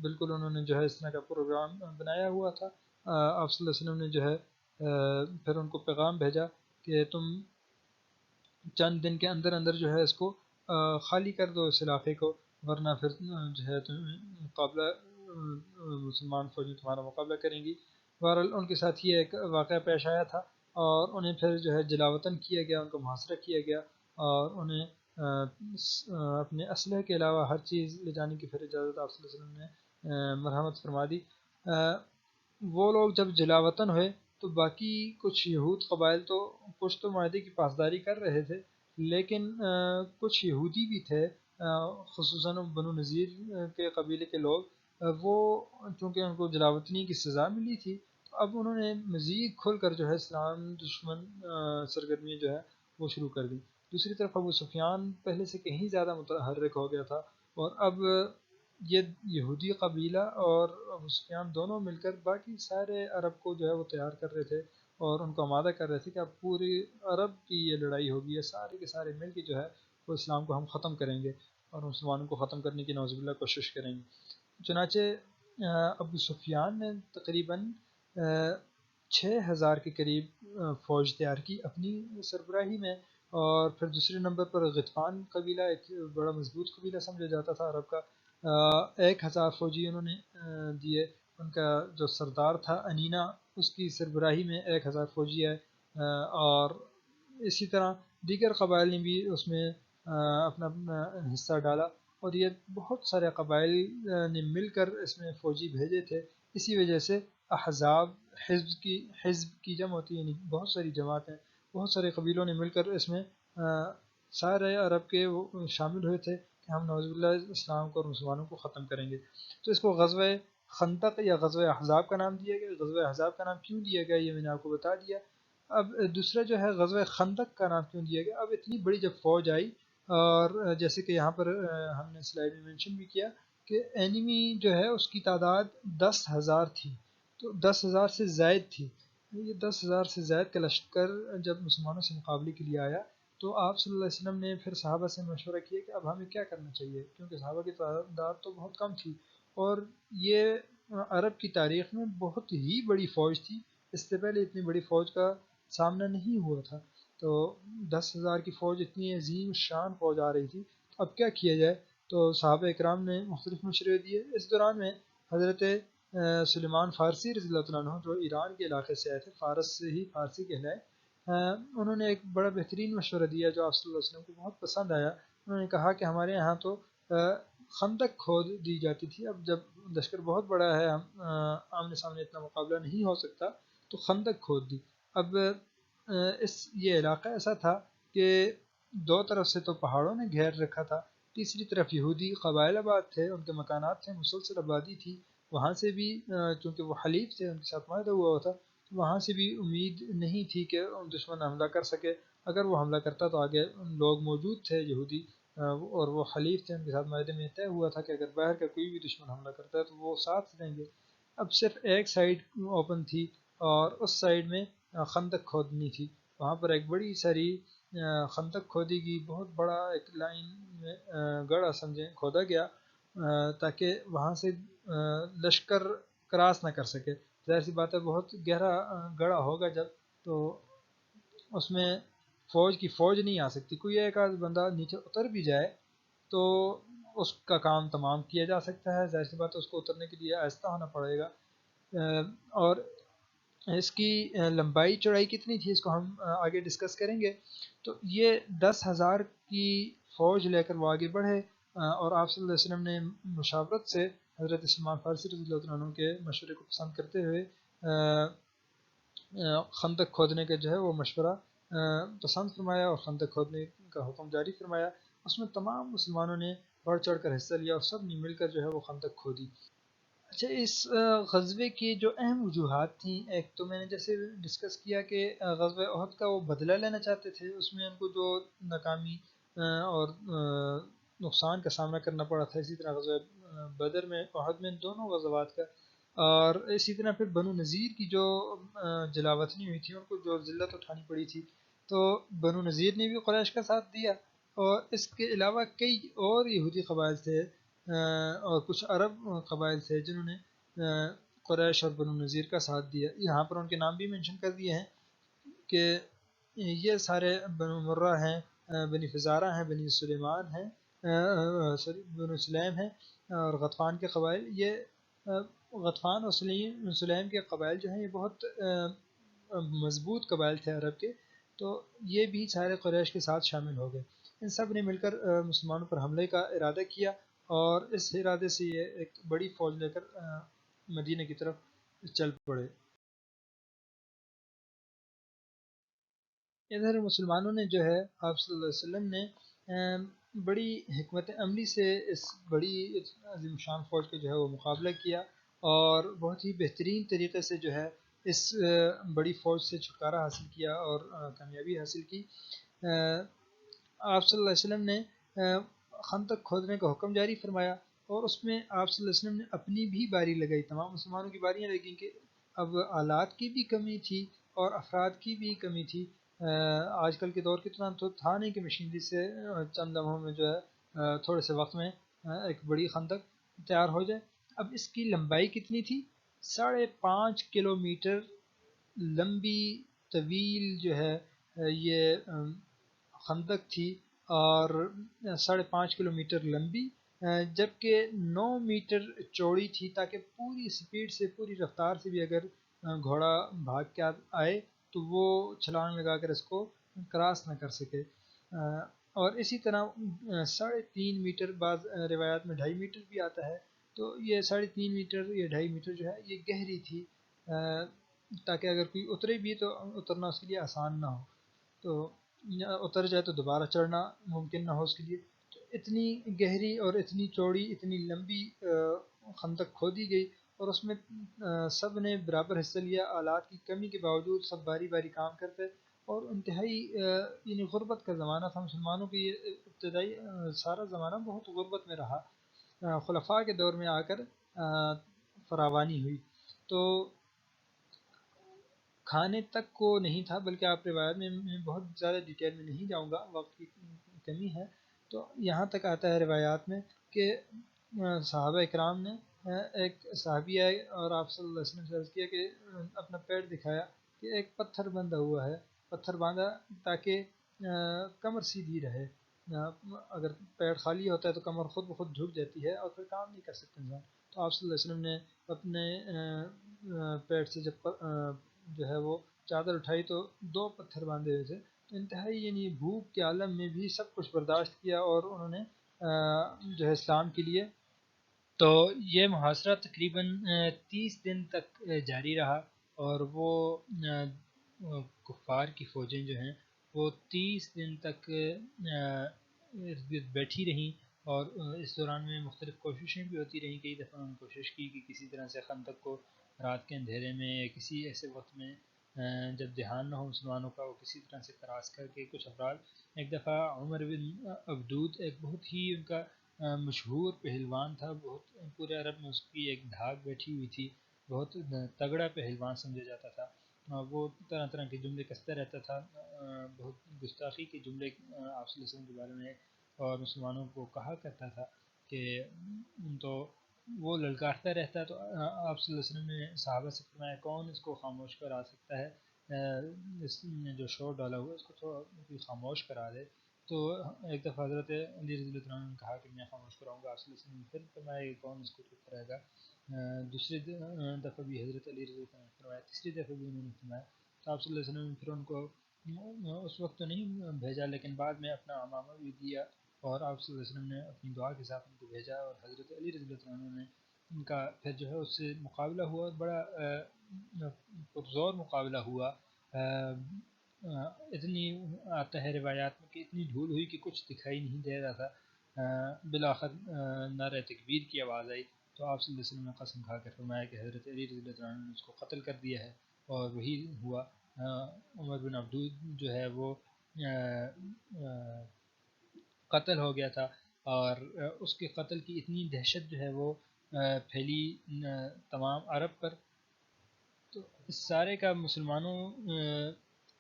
بالکل انہوں نے جو ہے اس طرح کا پروگرام بنایا ہوا تھا۔ آپ صلی اللہ علیہ وسلم نے جو ہے پھر ان کو پیغام بھیجا کہ تم چند دن کے اندر اندر جو ہے اس کو خالی کر دو اس علاقے کو، ورنہ پھر جو ہے مقابلہ مسلمان فوجی تمہارا مقابلہ کریں گی۔ بہرحال ان کے ساتھ یہ ایک واقعہ پیش آیا تھا، اور انہیں پھر جو ہے جلاوطن کیا گیا، ان کو محاصرہ کیا گیا، اور انہیں اپنے اسلحے کے علاوہ ہر چیز لے جانے کی پھر اجازت آپ صلی اللہ علیہ وسلم نے مرحمت فرما دی۔ وہ لوگ جب جلاوطن ہوئے تو باقی کچھ یہود قبائل تو پشت و معاہدے کی پاسداری کر رہے تھے، لیکن کچھ یہودی بھی تھے، خصوصاً بنو نذیر کے قبیلے کے لوگ، وہ چونکہ ان کو جلاوطنی کی سزا ملی تھی، تو اب انہوں نے مزید کھل کر جو ہے اسلام دشمن سرگرمی جو ہے وہ شروع کر دی۔ دوسری طرف ابو سفیان پہلے سے کہیں زیادہ متحرک ہو گیا تھا، اور اب یہ یہودی قبیلہ اور ابو سفیان دونوں مل کر باقی سارے عرب کو جو ہے وہ تیار کر رہے تھے، اور ان کو آمادہ کر رہے تھے کہ اب پوری عرب کی یہ لڑائی ہوگی، یہ سارے کے سارے مل کے جو ہے وہ اسلام کو ہم ختم کریں گے اور مسلمانوں کو ختم کرنے کی نعوذ باللہ کوشش کریں گے۔ چنانچہ ابو سفیان نے تقریباً 6,000 کے قریب فوج تیار کی اپنی سربراہی میں، اور پھر دوسرے نمبر پر غطفان قبیلہ، ایک بڑا مضبوط قبیلہ سمجھا جاتا تھا عرب کا، 1,000 فوجی انہوں نے دیے۔ ان کا جو سردار تھا انینا، اس کی سربراہی میں 1,000 فوجی ہے، اور اسی طرح دیگر قبائل نے بھی اس میں اپنا اپنا حصہ ڈالا، اور یہ بہت سارے قبائل نے مل کر اس میں فوجی بھیجے تھے۔ اسی وجہ سے احزاب، حزب کی جمع ہوتی ہے، یعنی بہت ساری جماعتیں، بہت سارے قبیلوں نے مل کر اس میں سارے عرب کے وہ شامل ہوئے تھے کہ ہم نعوذ باللہ اسلام کو اور مسلمانوں کو ختم کریں گے۔ تو اس کو غزوہ خندق یا غزوہ احزاب کا نام دیا گیا۔ غزوہ احزاب کا نام کیوں دیا گیا یہ میں نے آپ کو بتا دیا۔ اب دوسرا جو ہے غزوہ خندق کا نام کیوں دیا گیا، اب اتنی بڑی جب فوج آئی، اور جیسے کہ یہاں پر ہم نے سلائڈ میں مینشن بھی کیا کہ اینیمی جو ہے اس کی تعداد 10,000 تھی، تو 10,000 سے زائد تھی۔ یہ 10,000 سے زائد کا لشکر جب مسلمانوں سے مقابلے کے لیے آیا، تو آپ صلی اللہ علیہ وسلم نے پھر صحابہ سے مشورہ کیا کہ اب ہمیں کیا کرنا چاہیے، کیونکہ صحابہ کی تعداد تو بہت کم تھی، اور یہ عرب کی تاریخ میں بہت ہی بڑی فوج تھی، اس سے پہلے اتنی بڑی فوج کا سامنا نہیں ہوا تھا۔ تو 10,000 کی فوج اتنی عظیم شان فوج آ رہی تھی، اب کیا کیا جائے؟ تو صحابہ اکرام نے مختلف مشورے دیے۔ اس دوران میں حضرت سلیمان فارسی رضی اللہ تعالیٰ عنہ جو ایران کے علاقے سے آئے تھے، فارس سے ہی فارسی کہلائے، انہوں نے ایک بڑا بہترین مشورہ دیا جو آپ صلی اللہ علیہ وسلم کو بہت پسند آیا۔ انہوں نے کہا کہ ہمارے یہاں تو خندق کھود دی جاتی تھی، اب جب لشکر بہت بڑا ہے، آمنے سامنے اتنا مقابلہ نہیں ہو سکتا، تو خندق کھود دی۔ اب یہ علاقہ ایسا تھا کہ دو طرف سے تو پہاڑوں نے گھیر رکھا تھا، تیسری طرف یہودی قبائل آباد تھے، ان کے مکانات تھے، مسلسل آبادی تھی، وہاں سے بھی چونکہ وہ حلیف تھے، ان کے ساتھ معاہدہ ہوا تھا، تو وہاں سے بھی امید نہیں تھی کہ دشمن حملہ کر سکے۔ اگر وہ حملہ کرتا تو آگے لوگ موجود تھے یہودی، اور وہ حلیف تھے، ان کے ساتھ معاہدے میں طے ہوا تھا کہ اگر باہر کا کوئی بھی دشمن حملہ کرتا ہے تو وہ ساتھ دیں گے۔ اب صرف ایک سائڈ اوپن تھی اور اس سائڈ میں خندق کھودنی تھی، وہاں پر ایک بڑی ساری خندق کھودی گئی، بہت بڑا ایک لائن میں گڑھا سمجھیں کھودا گیا، تاکہ وہاں سے لشکر کراس نہ کر سکے۔ ظاہر سی بات ہے بہت گہرا گڑھا ہوگا جب، تو اس میں فوج کی فوج نہیں آ سکتی، کوئی ایک آدھ بندہ نیچے اتر بھی جائے تو اس کا کام تمام کیا جا سکتا ہے۔ ظاہر سی بات ہے اس کو اترنے کے لیے آہستہ ہونا پڑے گا۔ اور اس کی لمبائی چوڑائی کتنی تھی اس کو ہم آگے ڈسکس کریں گے۔ تو یہ 10,000 کی فوج لے کر وہ آگے بڑھے، اور آپ صلی اللہ علیہ وسلم نے مشاورت سے حضرت سلمان فارسی رضی اللہ عنہ کے مشورے کو پسند کرتے ہوئے خندق کھودنے کا جو ہے وہ مشورہ پسند فرمایا اور خندق کھودنے کا حکم جاری فرمایا۔ اس میں تمام مسلمانوں نے بڑھ چڑھ کر حصہ لیا اور سب نے مل کر جو ہے وہ خندق کھودی۔ اچھا، اس غزوے کی جو اہم وجوہات تھیں، ایک تو میں نے جیسے ڈسکس کیا کہ غزوہ احد کا وہ بدلہ لینا چاہتے تھے، اس میں ان کو جو ناکامی اور نقصان کا سامنا کرنا پڑا تھا، اسی طرح غزوہ بدر میں، احد میں، دونوں غزوات کا، اور اسی طرح پھر بنو نذیر کی جو جلاوطنی ہوئی تھی، ان کو جو ذلت اٹھانی پڑی تھی، تو بنو نذیر نے بھی قریش کا ساتھ دیا، اور اس کے علاوہ کئی اور یہودی قبائل تھے اور کچھ عرب قبائل تھے جنہوں نے قریش اور بنو نذیر کا ساتھ دیا۔ یہاں پر ان کے نام بھی مینشن کر دیے ہیں کہ یہ سارے بنو مرہ ہیں، بنی فزارہ ہیں، بنی سلیمان ہیں، بنو سلیم ہیں، اور غطفان کے قبائل۔ یہ غطفان اور سلیم کے قبائل جو ہیں یہ بہت مضبوط قبائل تھے عرب کے، تو یہ بھی سارے قریش کے ساتھ شامل ہو گئے۔ ان سب نے مل کر مسلمانوں پر حملے کا ارادہ کیا، اور اس ارادے سے یہ ایک بڑی فوج لے کر مدینہ کی طرف چل پڑے۔ ادھر مسلمانوں نے جو ہے آپ صلی اللہ علیہ وسلم نے بڑی حکمت عملی سے اس بڑی عظیم شان فوج کا جو ہے وہ مقابلہ کیا، اور بہت ہی بہترین طریقے سے جو ہے اس بڑی فوج سے چھٹکارا حاصل کیا اور کامیابی حاصل کی۔ آپ صلی اللہ علیہ وسلم نے خندق کھودنے کا حکم جاری فرمایا، اور اس میں آپ صلی اللہ علیہ وسلم نے اپنی بھی باری لگائی، تمام مسلمانوں کی باریاں لگیں کہ اب آلات کی بھی کمی تھی اور افراد کی بھی کمی تھی۔ آج کل کے دور کے اتنا تو تھا نہیں کہ مشینری سے چند لمحوں میں جو ہے تھوڑے سے وقت میں ایک بڑی خندق تیار ہو جائے۔ اب اس کی لمبائی کتنی تھی؟ 5.5 کلومیٹر لمبی طویل جو ہے یہ خندق تھی، اور 5.5 کلومیٹر لمبی، جبکہ 9 میٹر چوڑی تھی، تاکہ پوری سپیڈ سے، پوری رفتار سے بھی اگر گھوڑا بھاگ کے آئے تو وہ چھلانگ لگا کر اس کو کراس نہ کر سکے۔ اور اسی طرح 3.5 میٹر، بعض روایات میں 2.5 میٹر بھی آتا ہے، تو یہ 3.5 میٹر یا 2.5 میٹر جو ہے یہ گہری تھی، تاکہ اگر کوئی اترے بھی تو اترنا اس کے لیے آسان نہ ہو، تو اتر جائے تو دوبارہ چڑھنا ممکن نہ ہو اس کے لیے۔ تو اتنی گہری اور اتنی چوڑی، اتنی لمبی خندق کھودی گئی، اور اس میں سب نے برابر حصہ لیا، آلات کی کمی کے باوجود سب باری باری کام کرتے، اور انتہائی یعنی غربت کا زمانہ تھا مسلمانوں کی، یہ ابتدائی سارا زمانہ بہت غربت میں رہا، خلفاء کے دور میں آ کر فراوانی ہوئی، تو کھانے تک کو نہیں تھا، بلکہ آپ روایت میں بہت زیادہ ڈیٹیل میں نہیں جاؤں گا، وقت کی کمی ہے، تو یہاں تک آتا ہے روایات میں کہ صحابہ اکرام نے ایک صحابی آئے اور آپ صلی اللہ علیہ وسلم سے عرض کیا کہ اپنا پیٹ دکھایا کہ ایک پتھر بندھا ہوا ہے، پتھر باندھا تاکہ کمر سیدھی رہے. اگر پیڑ خالی ہوتا ہے تو کمر خود بخود جھک جاتی ہے اور پھر کام نہیں کر سکتے انسان. تو آپ صلی اللہ علیہ وسلم نے اپنے پیٹ سے جب جو ہے وہ چادر اٹھائی تو 2 پتھر باندھے ہوئے تھے. تو انتہائی یعنی بھوک کے عالم میں بھی سب کچھ برداشت کیا اور انہوں نے جو ہے اسلام کے لیے. تو یہ محاصرہ تقریباً 30 دن تک جاری رہا اور وہ کفار کی فوجیں جو ہیں وہ 30 دن تک ارد گرد بیٹھی رہیں. اور اس دوران میں مختلف کوششیں بھی ہوتی رہیں. کئی دفعہ انہوں نے کوشش کی کہ کسی طرح سے خندق کو رات کے اندھیرے میں یا کسی ایسے وقت میں جب دھیان نہ ہو مسلمانوں کا وہ کسی طرح سے کراس کر کے کچھ افراد. ایک دفعہ عمر بن عبدود ایک بہت ہی ان کا مشہور پہلوان تھا. بہت پورے عرب میں اس کی ایک دھاک بیٹھی ہوئی تھی. بہت تگڑا پہلوان سمجھا جاتا تھا. وہ طرح طرح کے جملے کستا رہتا تھا. بہت گستاخی کے جملے آپ صلی اللہ علیہ وسلم کے بارے میں اور مسلمانوں کو کہا کرتا تھا کہ تو وہ للکارتا رہتا. تو آپ صلی اللہ علیہ وسلم نے صحابہ سے فرمایا کون اس کو خاموش کرا سکتا ہے, اس نے جو شور ڈالا ہوا ہے اس کو تھوڑا خاموش کرا دے. تو ایک دفعہ حضرت علی رضی اللہ عنہ نے کہا کہ میں خاموش کراؤں گا. آپ صلی اللہ علیہ وسلم نے پھر فرمایا کہ کون اس کو چپ کرائے گا. دوسری دفعہ بھی حضرت علی رضی اللہ عنہ نے فرمایا. تیسری دفعہ بھی انہوں نے فرمایا. تو آپ صلی اللہ علیہ وسلم نے پھر ان کو اس وقت تو نہیں بھیجا لیکن بعد میں اپنا امامہ بھی دیا اور آپ صلی اللہ علیہ وسلم نے اپنی دعا کے ساتھ ان کو بھیجا. اور حضرت علی رضی اللہ عنہ نے ان کا پھر جو ہے اس سے مقابلہ ہوا اور بڑا پرزور مقابلہ ہوا. اتنی آتا ہے روایات میں کہ اتنی دھول ہوئی کہ کچھ دکھائی نہیں دے رہا تھا. بالآخر نعرہ تکبیر کی آواز آئی تو آپ صلی اللہ علیہ وسلم نے قسم کھا کر فرمایا کہ حضرت علی رضی اللہ عنہ نے اس کو قتل کر دیا ہے. اور وہی ہوا. عمر بن عبدود جو ہے وہ قتل ہو گیا تھا اور اس کے قتل کی اتنی دہشت جو ہے وہ پھیلی تمام عرب پر. تو اس سارے کا مسلمانوں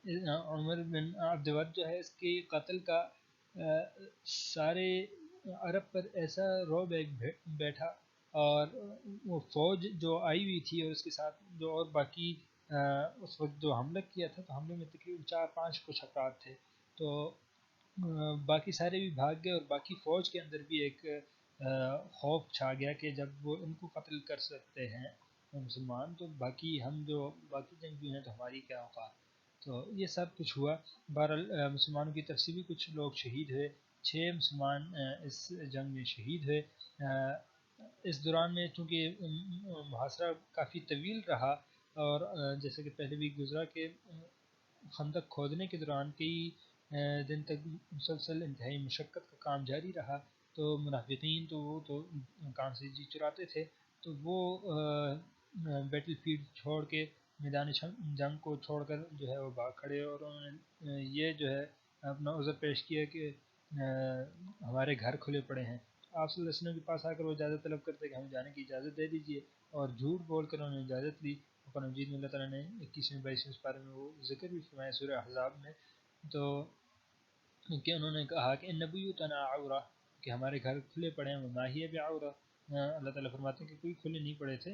عمر بن عبدود جو ہے اس کے قتل کا سارے عرب پر ایسا رعب بیٹھا. اور وہ فوج جو آئی ہوئی تھی اور اس کے ساتھ جو اور باقی اس وقت جو حملہ کیا تھا تو حملے میں تقریباً 4-5 کچھ افراد تھے. تو باقی سارے بھی بھاگ گئے اور باقی فوج کے اندر بھی ایک خوف چھا گیا کہ جب وہ ان کو قتل کر سکتے ہیں مسلمان تو باقی ہم جو باقی جنگجو ہیں تو ہماری کیا اوقات. تو یہ سب کچھ ہوا. بہرحال مسلمانوں کی طرف سے بھی کچھ لوگ شہید ہوئے. 6 مسلمان اس جنگ میں شہید ہوئے. اس دوران میں چونکہ محاصرہ کافی طویل رہا اور جیسے کہ پہلے بھی گزرا کہ خندق کھودنے کے دوران کئی دن تک مسلسل انتہائی مشقت کا کام جاری رہا. تو منافقین تو وہ تو کام سے جی چراتے تھے تو وہ بیٹل فیلڈ چھوڑ کے میدان جنگ کو چھوڑ کر جو ہے وہ بھاگ کھڑے اور انہوں نے یہ جو ہے اپنا عذر پیش کیا کہ ہمارے گھر کھلے پڑے ہیں. آپ صلی اللہ علیہ وسلم کے پاس آ کر وہ اجازت طلب کرتے کہ ہمیں جانے کی اجازت دے دیجیے اور جھوٹ بول کر انہوں نے اجازت لی. قرآن مجید میں اللہ تعالیٰ نے 21-22 پارے میں وہ ذکر بھی فرمایا سورہ احزاب میں. تو کہ انہوں نے کہا کہ ان بیوتنا عورہ کہ ہمارے گھر کھلے پڑے ہیں. وما ہی بعورہ اللہ تعالیٰ فرماتے ہیں کہ کوئی کھلے نہیں پڑے تھے.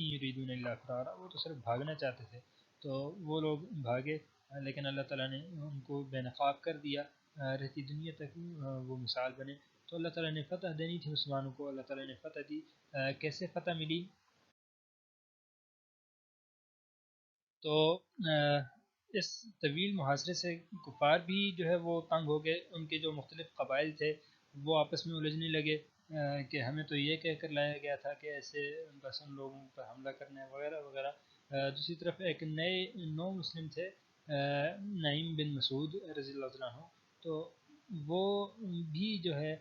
یریدون الا فرارا وہ تو صرف بھاگنا چاہتے تھے. تو وہ لوگ بھاگے لیکن اللہ تعالیٰ نے ان کو بے نقاب کر دیا. رہتی دنیا تک وہ مثال بنے. تو اللہ تعالیٰ نے فتح دینی تھی مسلمانوں کو. اللہ تعالیٰ نے فتح دی. کیسے فتح ملی؟ تو اس طویل محاصرے سے کفار بھی جو ہے وہ تنگ ہو گئے. ان کے جو مختلف قبائل تھے وہ آپس میں الجھنے لگے کہ ہمیں تو یہ کہہ کر لایا گیا تھا کہ ایسے بس ان لوگوں پر حملہ کرنا ہے وغیرہ وغیرہ. دوسری طرف ایک نو مسلم تھے نعیم بن مسعود رضی اللہ عنہ. تو وہ بھی جو ہے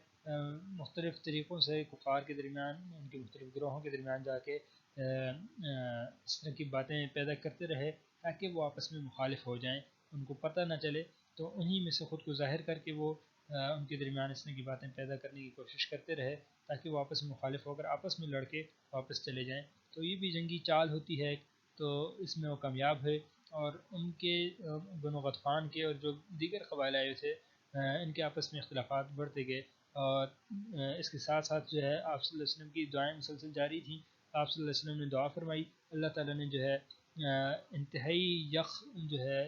مختلف طریقوں سے کفار کے درمیان ان کے مختلف گروہوں کے درمیان جا کے اس طرح کی باتیں پیدا کرتے رہے تاکہ وہ آپس میں مخالف ہو جائیں ان کو پتہ نہ چلے. تو انہی میں سے خود کو ظاہر کر کے وہ ان کے درمیان اس طرح کی باتیں پیدا کرنے کی کوشش کرتے رہے تاکہ وہ آپس میں مخالف ہو کر آپس میں لڑ کے واپس چلے جائیں. تو یہ بھی جنگی چال ہوتی ہے. تو اس میں وہ کامیاب ہوئے اور ان کے بنو غطفان کے اور جو دیگر قبائل آئے تھے ان کے آپس میں اختلافات بڑھتے گئے. اور اس کے ساتھ ساتھ جو ہے آپ صلی اللہ علیہ وسلم کی دعائیں مسلسل جاری تھیں. آپ صلی اللہ علیہ وسلم نے دعا فرمائی. اللہ تعالیٰ نے جو ہے انتہائی یخ جو ہے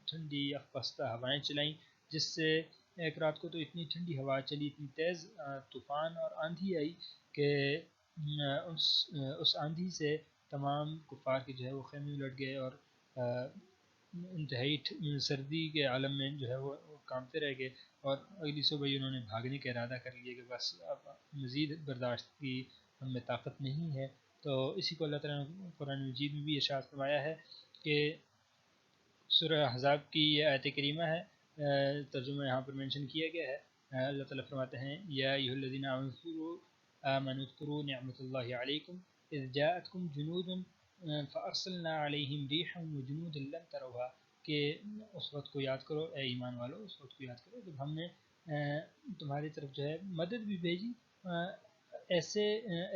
ٹھنڈی یخ پستہ ہوائیں چلائیں، جس سے ایک رات کو تو اتنی ٹھنڈی ہوا چلی، اتنی تیز طوفان اور آندھی آئی کہ اس آندھی سے تمام کفار کے جو ہے وہ خیمے الٹ گئے، اور انتہائی سردی کے عالم میں جو ہے وہ کامتے رہ گئے، اور اگلی صبح ہی انہوں نے بھاگنے کا ارادہ کر لیا کہ بس اب مزید برداشت کی ہم میں طاقت نہیں ہے۔ تو اسی کو اللہ تعالیٰ نے قرآن مجید میں بھی ارشاد فرمایا ہے کہ سورہ احزاب کی یہ آیت کریمہ ہے، ترجمہ یہاں پر مینشن کیا گیا ہے۔ اللہ تعالیٰ فرماتے ہیں یا ایھا الذین آمنوا اذکروا نعمت اللہ علیکم اذ جاءتکم جنود فارسلنا علیہم ریحا وجنودا لم تروها، کہ اس وقت کو یاد کرو اے ایمان والو، اس وقت کو یاد کرو جب ہم نے تمہاری طرف جو ہے مدد بھی بھیجی، ایسے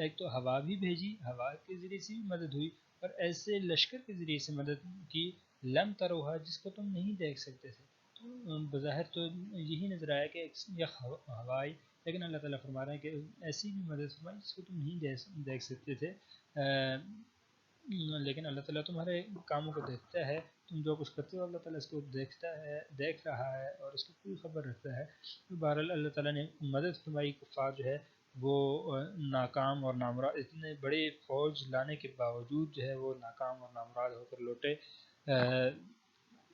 ایک تو ہوا بھی بھیجی، ہوا کے ذریعے سے بھی مدد ہوئی، اور ایسے لشکر کے ذریعے سے مدد کی لم تروہا جس کو تم نہیں دیکھ سکتے تھے۔ تو بظاہر تو یہی نظر آیا کہ یک ہوائی، لیکن اللہ تعالیٰ فرما رہے ہیں کہ ایسی بھی مدد فرمائی جس کو تم نہیں دیکھ سکتے تھے، لیکن اللہ تعالیٰ تمہارے کاموں کو دیکھتا ہے، تم جو کچھ کرتے ہو اللہ تعالیٰ اس کو دیکھتا ہے، دیکھ رہا ہے، اور اس کی پوری خبر رکھتا ہے۔ بہرحال اللہ تعالیٰ نے مدد فرمائی، کفار جو ہے وہ ناکام اور نامراد، اتنے بڑے فوج لانے کے باوجود جو ہے وہ ناکام اور نامراد ہو کر لوٹے۔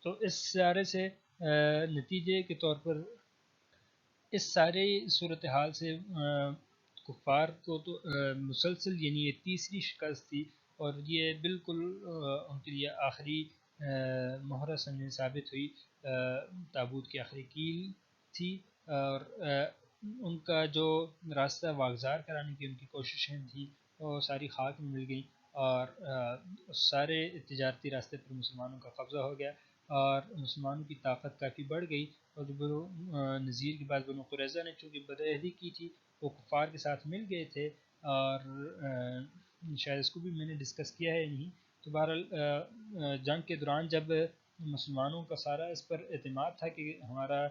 تو اس سارے سے نتیجے کے طور پر اس سارے صورتحال سے کفار کو تو مسلسل، یعنی یہ تیسری شکست تھی، اور یہ بالکل ان کے لیے آخری مہرہ سمجھنے ثابت ہوئی، تابوت کی آخری کیل تھی، اور ان کا جو راستہ واگزار کرانے کی ان کی کوششیں تھیں وہ ساری خاک میں مل گئیں، اور سارے تجارتی راستے پر مسلمانوں کا قبضہ ہو گیا، اور مسلمانوں کی طاقت کافی بڑھ گئی، اور جو بنو نذیر کے بعد بنو قریظہ نے چونکہ بدعہدی کی تھی وہ کفار کے ساتھ مل گئے تھے، اور شاید اس کو بھی میں نے ڈسکس کیا ہے نہیں، تو بہرحال جنگ کے دوران جب مسلمانوں کا سارا اس پر اعتماد تھا کہ ہمارا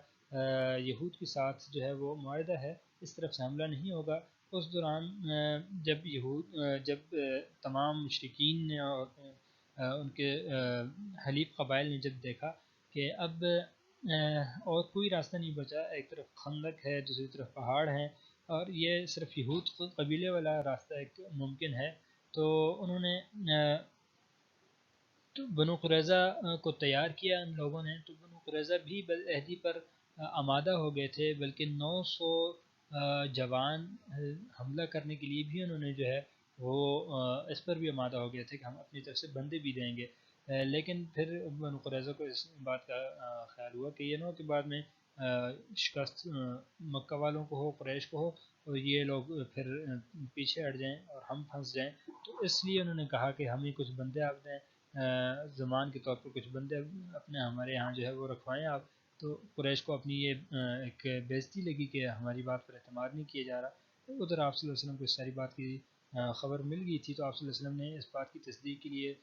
یہود کے ساتھ جو ہے وہ معاہدہ ہے، اس طرف سے حملہ نہیں ہوگا، اس دوران جب تمام مشرکین نے اور ان کے حلیف قبائل نے جب دیکھا کہ اب اور کوئی راستہ نہیں بچا، ایک طرف خندق ہے، دوسری طرف پہاڑ ہیں، اور یہ صرف یہود قبیلے والا راستہ ایک ممکن ہے، تو انہوں نے تو بنو قریظہ کو تیار کیا ان لوگوں نے، تو بنو قریظہ بھی بدعہدی پر آمادہ ہو گئے تھے، بلکہ 900 جوان حملہ کرنے کے لیے بھی انہوں نے جو ہے وہ اس پر بھی آمادہ ہو گئے تھے کہ ہم اپنی طرف سے بندے بھی دیں گے، لیکن پھر بنو قریظہ کو اس بات کا خیال ہوا کہ یہ نہ ہو کہ بعد میں شکست مکہ والوں کو ہو، قریش کو ہو، اور یہ لوگ پھر پیچھے ہٹ جائیں اور ہم پھنس جائیں، تو اس لیے انہوں نے کہا کہ ہمیں کچھ بندے آپ دیں، زمان کے طور پر کچھ بندے اپنے ہمارے یہاں جو ہے وہ رکھوائیں آپ۔ تو قریش کو اپنی یہ ایک بےزتی لگی کہ ہماری بات پر اعتماد نہیں کیا جا رہا، ادھر آپ صلی اللہ علیہ وسلم کو اس ساری بات کی خبر مل گئی تھی، تو آپ صلی اللہ علیہ وسلم نے اس بات کی تصدیق کے لیے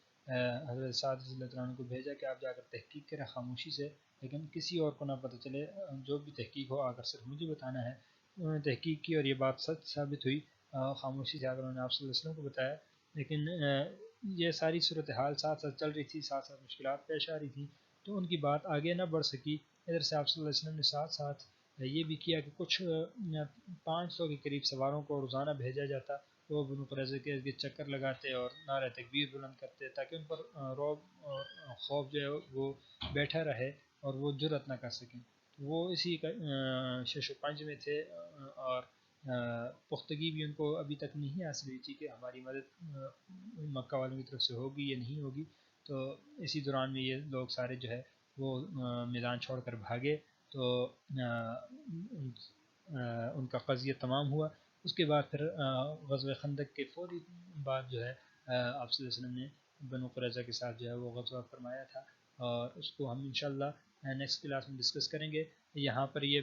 حضرت سعد رضی اللہ عنہ کو بھیجا کہ آپ جا کر تحقیق کریں خاموشی سے، لیکن کسی اور کو نہ پتہ چلے، جو بھی تحقیق ہو آ کر صرف مجھے بتانا ہے۔ انہوں نے تحقیق کی اور یہ بات سچ ثابت ہوئی، خاموشی سے آ کر انہوں نے آپ صلی اللہ علیہ وسلم کو بتایا، لیکن یہ ساری صورتحال ساتھ ساتھ چل رہی تھی، ساتھ ساتھ مشکلات پیش آ رہی تھیں، تو ان کی بات آگے نہ بڑھ سکی۔ ادھر سے آپ صلی اللہ علیہ وسلم نے ساتھ ساتھ یہ بھی کیا کہ کچھ 500 کے قریب سواروں کو روزانہ بھیجا جاتا، وہ بنو قریظہ کے ارد گرد چکر لگاتے اور نعرہ تکبیر بلند کرتے تاکہ ان پر رعب اور خوف جو ہے وہ بیٹھا رہے اور وہ جرأت نہ کر سکیں۔ وہ اسی کا شش و پنج میں تھے، اور پختگی بھی ان کو ابھی تک نہیں حاصل ہوئی تھی کہ ہماری مدد مکہ والوں کی طرف سے ہوگی یا نہیں ہوگی، تو اسی دوران میں یہ لوگ سارے جو ہے وہ میدان چھوڑ کر بھاگے، تو ان کا قضیہ تمام ہوا۔ اس کے بعد پھر غزوہ خندق کے فوری بعد جو ہے آپ صلی اللہ علیہ وسلم نے بنو قریظہ کے ساتھ جو ہے وہ غزوہ فرمایا تھا، اور اس کو ہم انشاءاللہ نیکسٹ کلاس میں ڈسکس کریں گے۔ یہاں پر یہ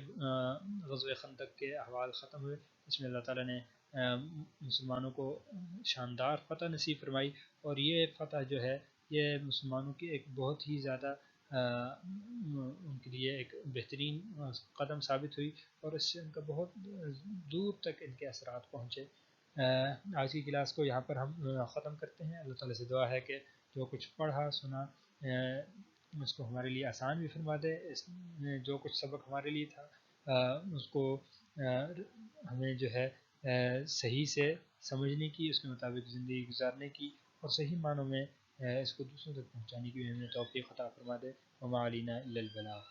غزوہ خندق کے احوال ختم ہوئے، اس میں اللہ تعالیٰ نے مسلمانوں کو شاندار فتح نصیب فرمائی، اور یہ فتح جو ہے یہ مسلمانوں کی ایک بہت ہی زیادہ ان کے لیے ایک بہترین قدم ثابت ہوئی، اور اس سے ان کا بہت دور تک ان کے اثرات پہنچے۔ آج کی کلاس کو یہاں پر ہم ختم کرتے ہیں۔ اللہ تعالیٰ سے دعا ہے کہ جو کچھ پڑھا سنا اس کو ہمارے لیے آسان بھی فرما دے، جو کچھ سبق ہمارے لیے تھا اس کو ہمیں جو ہے صحیح سے سمجھنے کی، اس کے مطابق زندگی گزارنے کی، اور صحیح معنوں میں اس کو دوسروں تک پہنچانے کی بھی ہمیں توفیق عطا فرما دے۔ وما علینا الا البلاغ۔